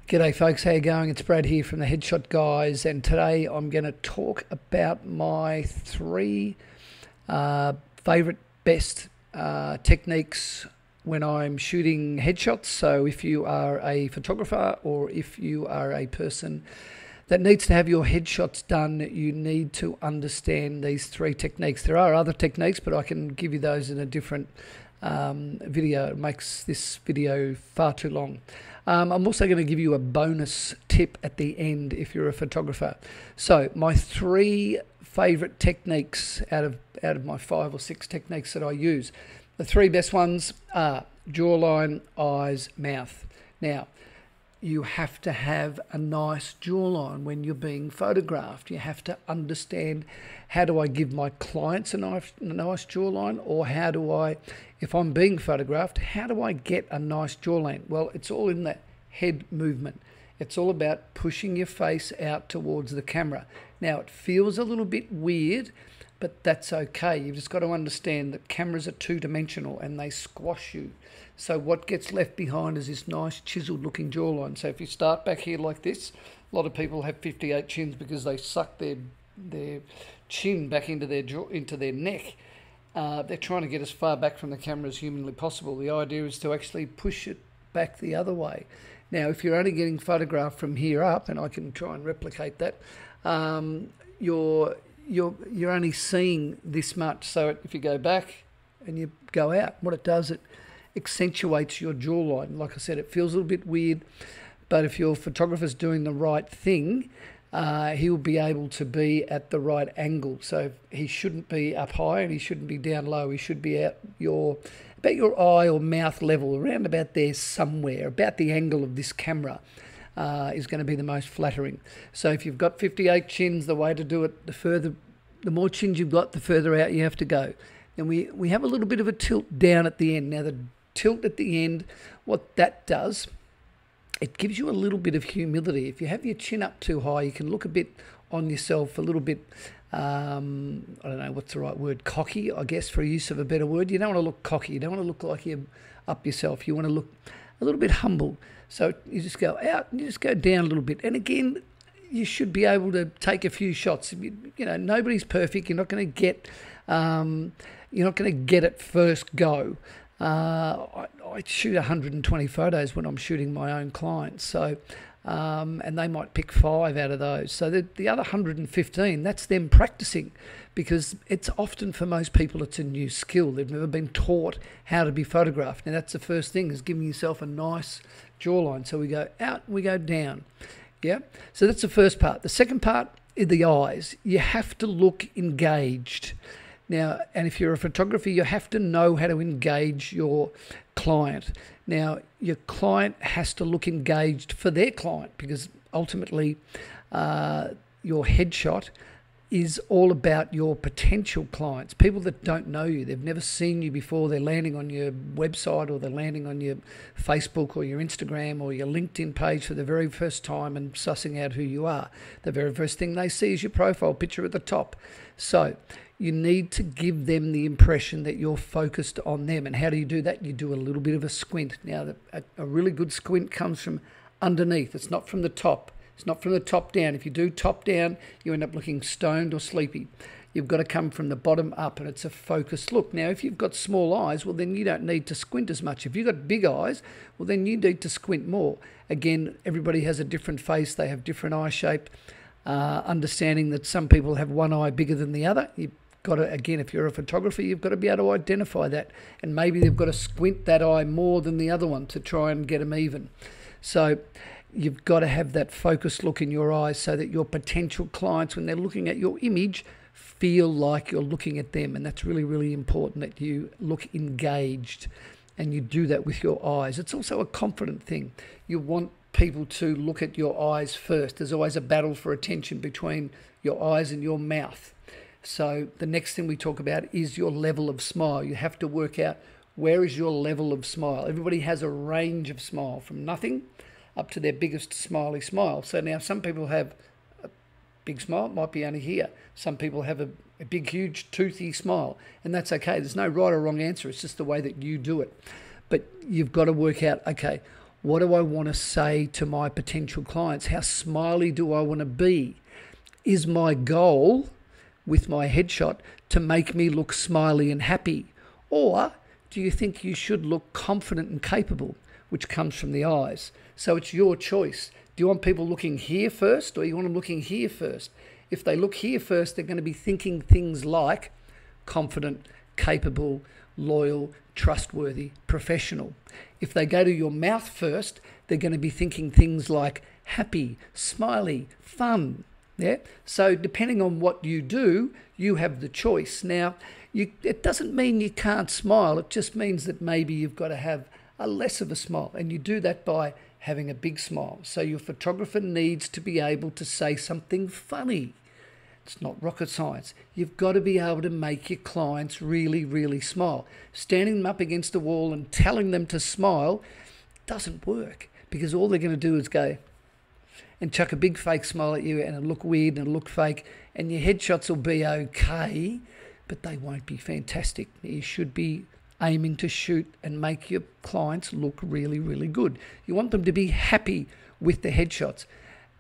G'day folks, how you going? It's Brad here from the Headshot Guys, and today I'm going to talk about my three favourite best techniques when I'm shooting headshots. So if you are a photographer or if you are a person that needs to have your headshots done, you need to understand these three techniques. There are other techniques, but I can give you those in a different video. It makes this video far too long. I'm also going to give you a bonus tip at the end if you're a photographer. So my three favourite techniques out of my 5 or 6 techniques that I use. The three best ones are jawline, eyes, mouth. Now, you have to have a nice jawline when you're being photographed. You have to understand, how do I give my clients a nice jawline, or how do I, if I'm being photographed, how do I get a nice jawline? Well, it's all in the head movement. It's all about pushing your face out towards the camera. Now, it feels a little bit weird, but that's okay. You've just got to understand that cameras are two-dimensional and they squash you. So what gets left behind is this nice chiseled looking jawline. So if you start back here like this, a lot of people have 58 chins because they suck their chin back into their jaw, into their neck. They're trying to get as far back from the camera as humanly possible. The idea is to actually push it back the other way. Now, if you're only getting photographed from here up, and I can try and replicate that, you're only seeing this much. So if you go back and you go out, what it does, it accentuates your jawline. Like I said, it feels a little bit weird, but if your photographer's doing the right thing, he will be able to be at the right angle. So he shouldn't be up high and he shouldn't be down low. He should be at about your eye or mouth level, around about there somewhere. About the angle of this camera is going to be the most flattering. So if you've got 58 chins, the way to do it, the more chins you've got, the further out you have to go. And we have a little bit of a tilt down at the end. Now, the tilt at the end, what that does, it gives you a little bit of humility. If you have your chin up too high, you can look a bit on yourself, a little bit, I don't know what's the right word, cocky, I guess, for use of a better word. You don't want to look cocky. You don't want to look like you're up yourself. You want to look a little bit humble. So you just go out and you just go down a little bit. And again, you should be able to take a few shots. You know, nobody's perfect. You're not going to get it first go. I shoot 120 photos when I'm shooting my own clients, so and they might pick 5 out of those. So the other 115, that's them practicing, because it's often, for most people, it's a new skill. They've never been taught how to be photographed. Now, that's the first thing, is giving yourself a nice jawline. So we go out and we go down. Yeah. So that's the first part. The second part is the eyes. You have to look engaged. Now, and if you're a photographer, you have to know how to engage your client. Now, your client has to look engaged for their client, because ultimately your headshot is all about your potential clients, people that don't know you. They've never seen you before. They're landing on your website, or they're landing on your Facebook or your Instagram or your LinkedIn page for the very first time and sussing out who you are. The very first thing they see is your profile picture at the top. So you need to give them the impression that you're focused on them. And how do you do that? You do a little bit of a squint. Now, a really good squint comes from underneath. It's not from the top. It's not from the top down. If you do top down, you end up looking stoned or sleepy. You've got to come from the bottom up, and it's a focused look. Now, if you've got small eyes, well, then you don't need to squint as much. If you've got big eyes, well, then you need to squint more. Again, everybody has a different face. They have different eye shape. Understanding that some people have one eye bigger than the other. You've got to, again, if you're a photographer, you've got to be able to identify that. And maybe they've got to squint that eye more than the other one to try and get them even. So you've got to have that focused look in your eyes so that your potential clients, when they're looking at your image, feel like you're looking at them. And that's really, really important, that you look engaged and you do that with your eyes. It's also a confident thing. You want people to look at your eyes first. There's always a battle for attention between your eyes and your mouth. So the next thing we talk about is your level of smile. You have to work out, where is your level of smile? Everybody has a range of smile, from nothing up to their biggest smiley smile. So now some people have a big smile, it might be only here. Some people have a big, huge, toothy smile, and that's okay. There's no right or wrong answer. It's just the way that you do it. But you've got to work out, okay, What do I want to say to my potential clients? How smiley do I want to be? Is my goal with my headshot to make me look smiley and happy? Or do you think you should look confident and capable, which comes from the eyes? So it's your choice. Do you want people looking here first, or you want them looking here first? If they look here first, they're going to be thinking things like confident, capable, loyal, trustworthy, professional. If they go to your mouth first, they're going to be thinking things like happy, smiley, fun. Yeah. So depending on what you do, you have the choice. Now, it doesn't mean you can't smile. It just means that maybe you've got to have a less of a smile, and you do that by having a big smile. So your photographer needs to be able to say something funny. It's not rocket science. You've got to be able to make your clients really, really smile. Standing them up against a wall and telling them to smile doesn't work, because all they're going to do is go and chuck a big fake smile at you, and it'll look weird and it'll look fake, and your headshots will be okay, but they won't be fantastic. You should be aiming to shoot and make your clients look really, really good. You want them to be happy with the headshots.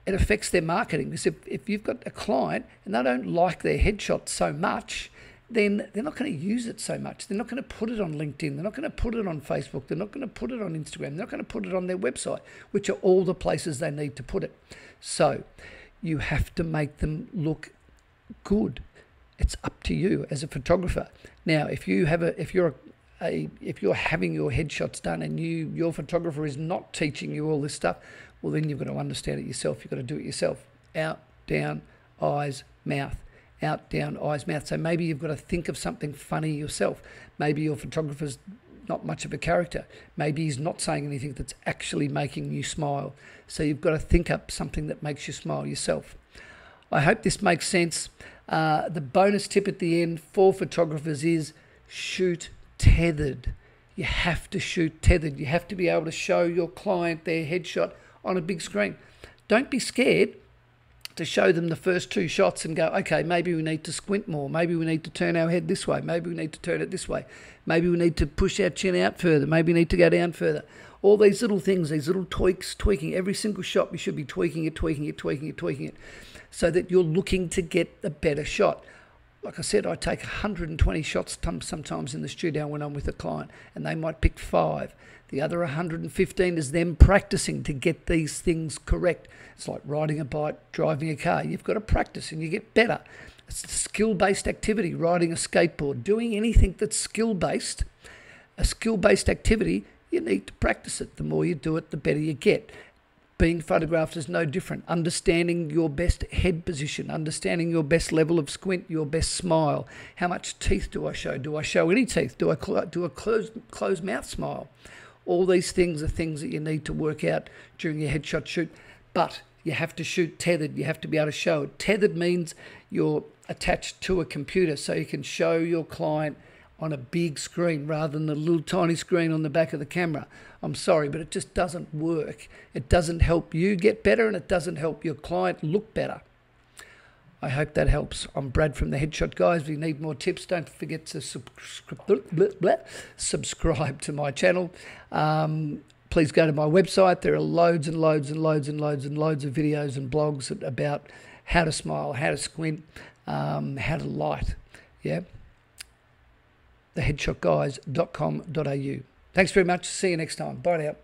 It affects their marketing, because if you've got a client and they don't like their headshot so much, then they're not going to use it so much. They're not going to put it on LinkedIn. They're not going to put it on Facebook. They're not going to put it on Instagram. They're not going to put it on their website, which are all the places they need to put it. So you have to make them look good. It's up to you as a photographer. Now, if you're having your headshots done and your photographer is not teaching you all this stuff, well, then you've got to understand it yourself. You've got to do it yourself. Out, down, eyes, mouth. Out, down, eyes, mouth. So maybe you've got to think of something funny yourself. Maybe your photographer's not much of a character. Maybe he's not saying anything that's actually making you smile. So you've got to think up something that makes you smile yourself. I hope this makes sense. The bonus tip at the end for photographers is shoot tethered. You have to shoot tethered. You have to be able to show your client their headshot on a big screen. Don't be scared to show them the first two shots and go, okay, maybe we need to squint more. Maybe we need to turn our head this way. Maybe we need to turn it this way. Maybe we need to push our chin out further. Maybe we need to go down further. All these little things, these little tweaking. Every single shot, we should be tweaking it, so that you're looking to get a better shot. Like I said, I take 120 shots sometimes in the studio when I'm with a client, and they might pick 5. The other 115 is them practicing to get these things correct. It's like riding a bike, driving a car. You've got to practice and you get better. It's a skill-based activity, riding a skateboard, doing anything that's skill-based. A skill-based activity, you need to practice it. The more you do it, the better you get. Being photographed is no different. Understanding your best head position, understanding your best level of squint, your best smile. How much teeth do I show? Do I show any teeth? Do I do a closed mouth smile? All these things are things that you need to work out during your headshot shoot. But you have to shoot tethered. You have to be able to show it. Tethered means you're attached to a computer, so you can show your client on a big screen rather than the little tiny screen on the back of the camera. I'm sorry, but it just doesn't work. It doesn't help you get better, and it doesn't help your client look better. I hope that helps. I'm Brad from the Headshot Guys. If you need more tips, don't forget to subscribe to my channel. Please go to my website. There are loads and loads and loads and loads and loads of videos and blogs about how to smile, how to squint, how to light. Yeah. theheadshotguys.com.au. Thanks very much. See you next time. Bye now.